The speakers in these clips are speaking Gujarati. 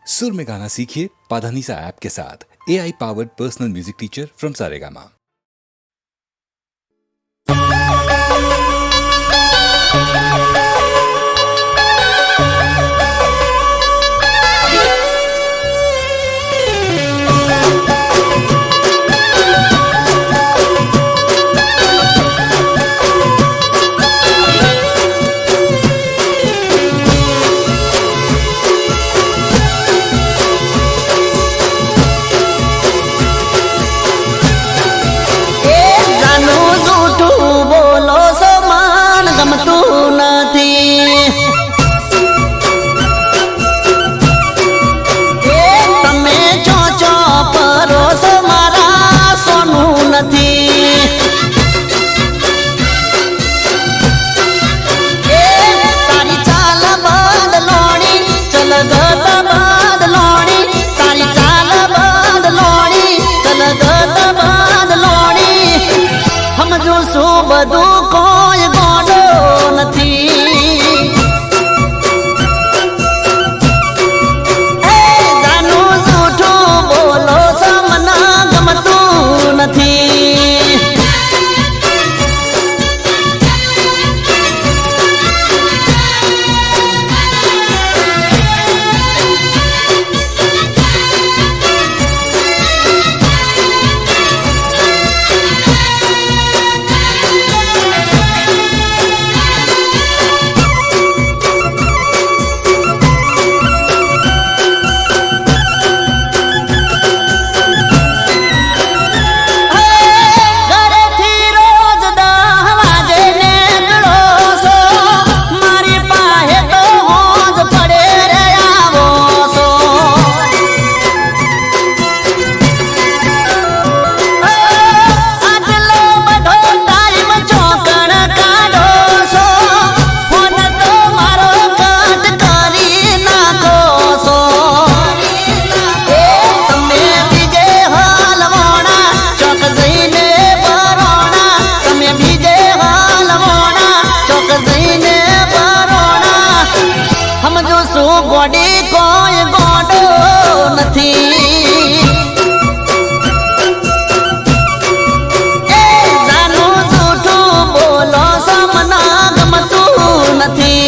सुर में गाना सीखिए पाधानीसा ऐप के साथ। AI powered personal music teacher from Saregama. બધું કોઈ ગોડો નથી એ જાનું જૂઠું બોલો છો મને ગમતું નથી ગોડી કોઈ ગોડો નથી એ જાનું જૂઠું બોલો છો મને ગમતું નથી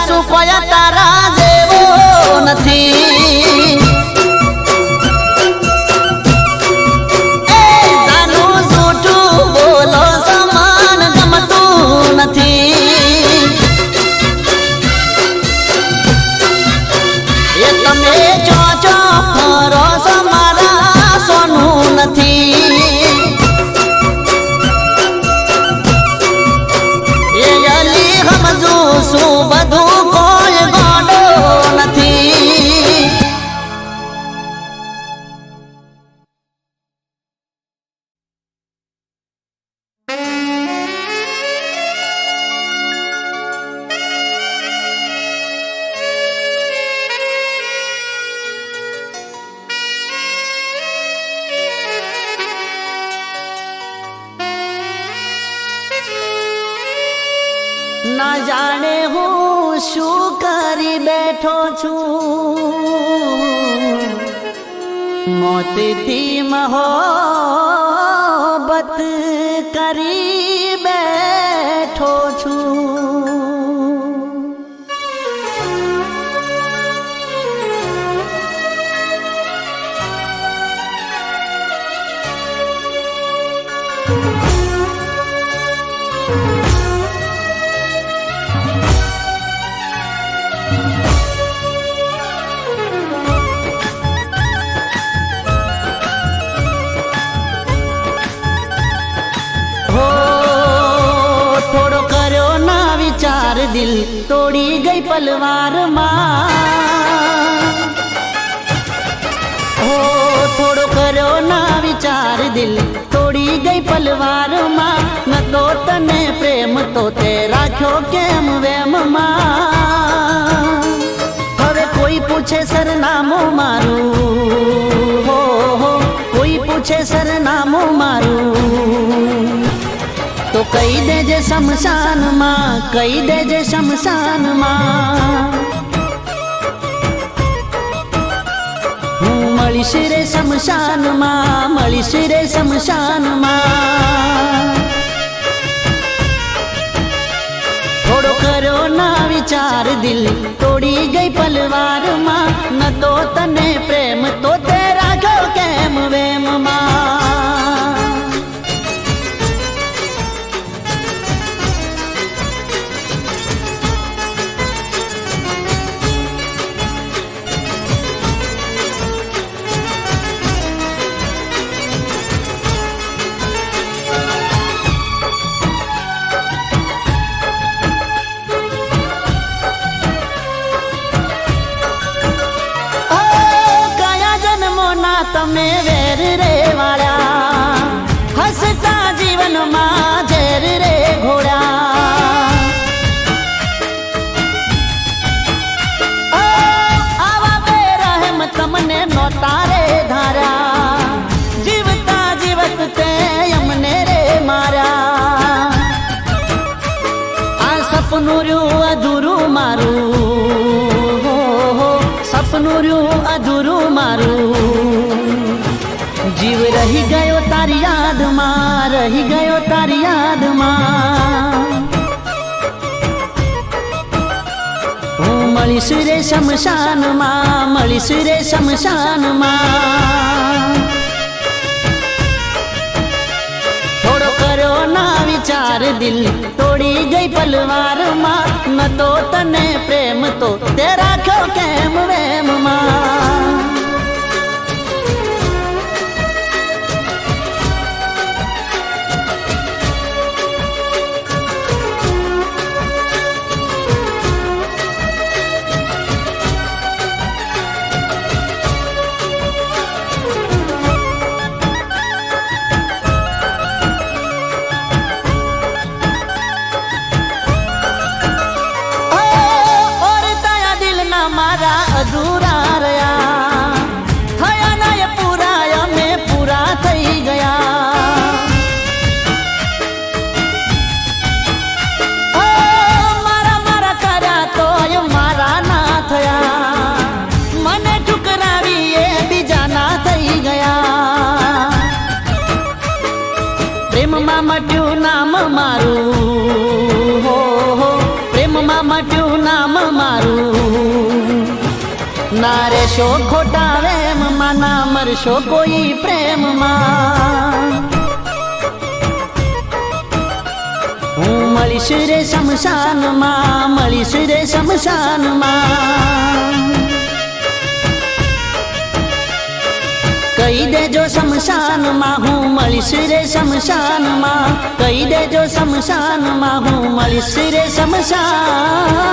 શું કોઈ તારા જેવો નથી એ જાનું જૂઠું બોલો સમાન ગમતું નથી એ તમે ચોચો ફરો સમારા સોનું નથી એ અલી સમજુ શું બધું કોઈ ગોડો નથી ના જાણે હું શું કરી બેઠો છું મોતથી મોહબ્બત કરી બે हो થોડો કર્યો ના વિચાર દિલ તોડી ગઈ પલવાર માં હો થોડો કર્યો ના વિચાર દિલ તોડી ગઈ પલવાર માં ન તો તને પ્રેમ તો તે રાખ્યો કેમ વેમ માં હવે કોઈ પૂછે સરનામું મારું હો કોઈ પૂછે સરનામું મારું તો કહી દેજે શમશાનમાં કહી દેજે શમશાનમાં હું મળીશ રે શમશાનમાં મળીશ રે શમશાનમાં થોડો કર્યો ના વિચાર દિલ તોડી ગઈ પલવારમાં ન તો તને પ્રેમ તો તે રાખ્યો કેમ વેમમાં તમે વેર રે વાળા હસતા જીવનમાં ઝેર રે ઘોડા આવા બેરહેમ તમને નોતા રે ધારા જીવતા જીવત તે અમને રે મારા આ સપનું રહ્યું અધૂરું મારું સપનું રહ્યું અધૂરું મારું જીવ રહી ગયો તારી યાદમાં રહી ગયો તારી યાદમાં હું મળીશ રે શમશાનમાં મળીશ રે શમશાનમાં થોડો કર્યો ના વિચાર દિલ તોડી ગઈ પલવારમાં ન તો તને પ્રેમ તો તે રાખ્યો કેમ વેમમાં મારા અધૂરા રહ્યા થયા ના એ પૂરા અમે પૂરા થઈ ગયા મારા મારા કર્યા તો મારા ના થયા મને ઠુકરાવી એ બીજા ના થઈ ગયા પ્રેમમાં મટ્યું નામ મારું હો પ્રેમમાં મટ્યું નામ મારું ના રેશો ખોટા વેમમાં ના મરશો કોઈ પ્રેમમાં હું મળીશ રે શમશાનમાં મળીશ રે શમશાનમાં કહી દેજો શમશાનમાં હું મળીશ રે શમશાનમાં કહી દેજો શમશાનમાં હું મળીશ રે શમશાનમાં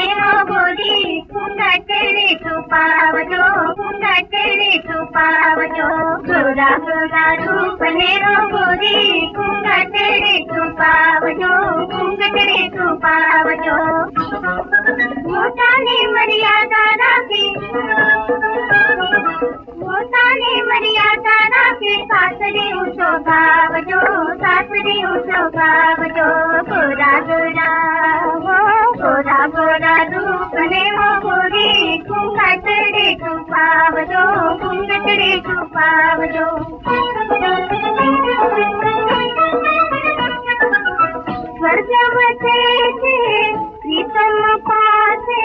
ને ગોરી કુંડટરે છુપાવજો કુંડટરે છુપાવજો ગોરા ગોરા રૂપ ને ગોરી કુંડટરે છુપાવજો કુંડટરે છુપાવજો મોટાની મર્યાદા રાખી મોટાની મર્યાદા રાખી સાસરી ઊંચો ગાવજો સાસરી ઊંચો ગાવજો ગોરા ગોરા ગોરા ગોરા રૂપ ને ગોરી કુંડટરે છુપાવજો કુંડટરે છુપાવજો સ્વર્ગવતે છે પ્રીતમ પાસે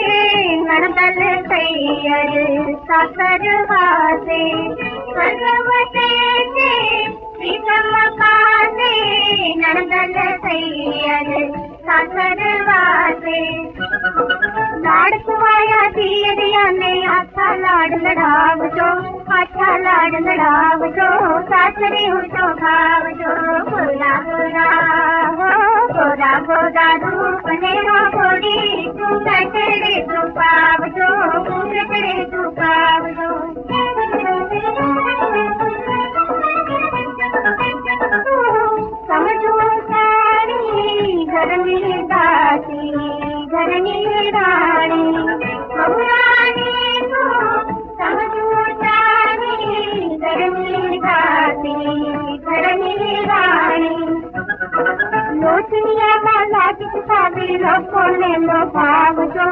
નર્દલ તૈયર સાસર વાસે સ્વર્ગવતે છે પ્રીતમ પાસે નર્દલ તૈયર સાસર વાસે લાડ કુવાયા દિયરિયાને આછા લાડ લડાવજો આછા લાડ લડાવજો સાસરી ઊંચો ખાવજો ગોરા ગોરા ગોરા ગોરા રૂપ ને ગોરી કુંડટરે છુપાવજો કુંડટરે છુપાવજો સમજો સારી ઘરની દાસી ઘરની રાણી બહુરાણી તો સમજો સારી ઘરની દાસી ઘરની રાણી લોચનિયામાં લાગી સાબી લોકોને લોભાવજો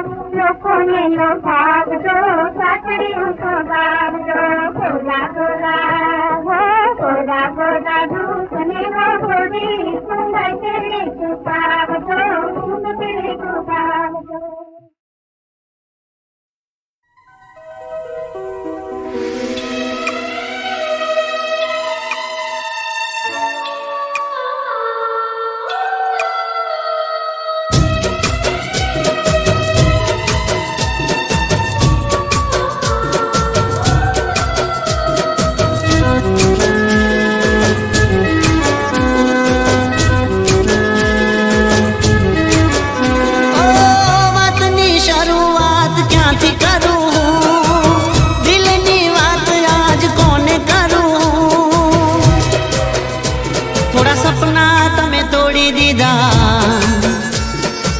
સાસરી ઊંચો ગાવજો ગોરા ગોરા ગોરા ગોરા રૂપ ને ગોરી કુંડટરે છુપાવજો કુંડટરે છુપાવજો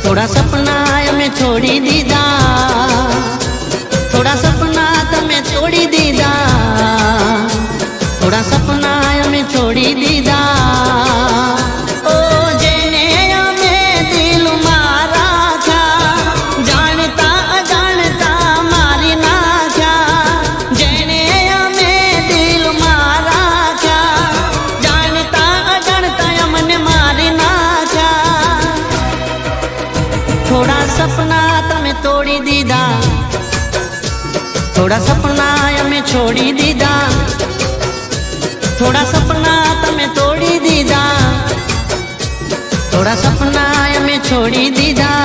થોડા સપના અમે છોડી દીધા થોડા સપના તમે છોડી દીધા થોડા સપના અમે છોડી દીધા ઓ જેને અમે દિલમાં રાખ્યા જાણતા અજાણતા મારી નાખ્યા જેને અમે દિલમાં રાખ્યા જાણતા અજાણતા અમને મારી નાખ્યા થોડા સપના તમે તોડી દીધા થોડા સપના અમે છોડી દીધા થોડા સપના તમે તોડી દીધા થોડા સપના અમે છોડી દીધા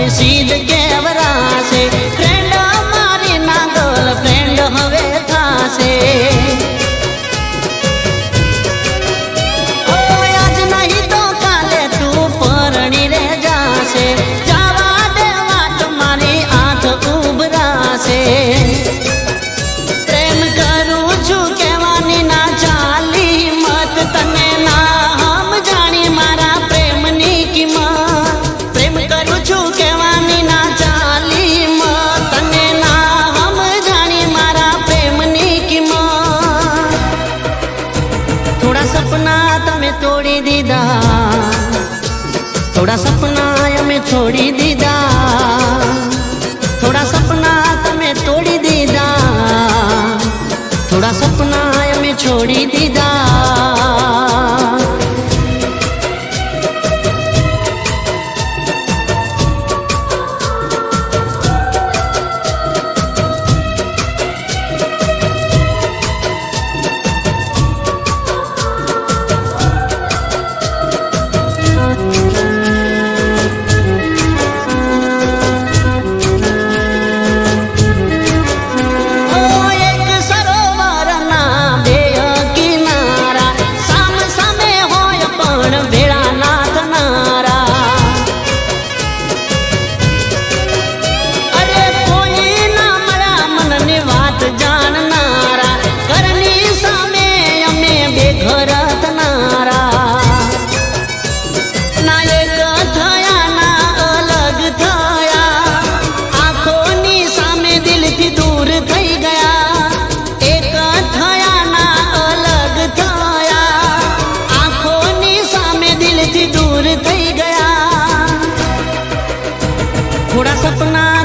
સીધ કેવરા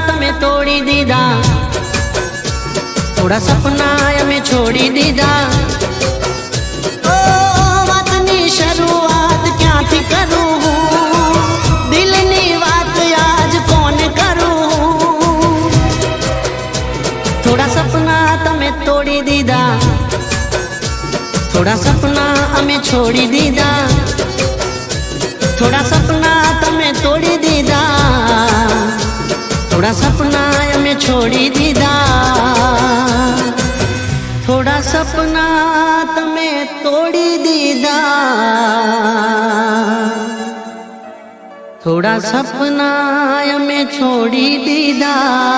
તમે તોડી દીધા, થોડા સપના અમે છોડી દીધા. ઓ વાતની શરૂઆત ક્યાંથી કરું હું, દિલની વાત આજ કોને કરું. થોડા સપના તમે તોડી દીધા, થોડા સપના અમે છોડી દીધા. થોડા સપના તમે તોડી દીધા, થોડા સપના અમે છોડી દીધા. થોડા સપના તમે તોડી દીધા, થોડા સપના અમે છોડી દીધા.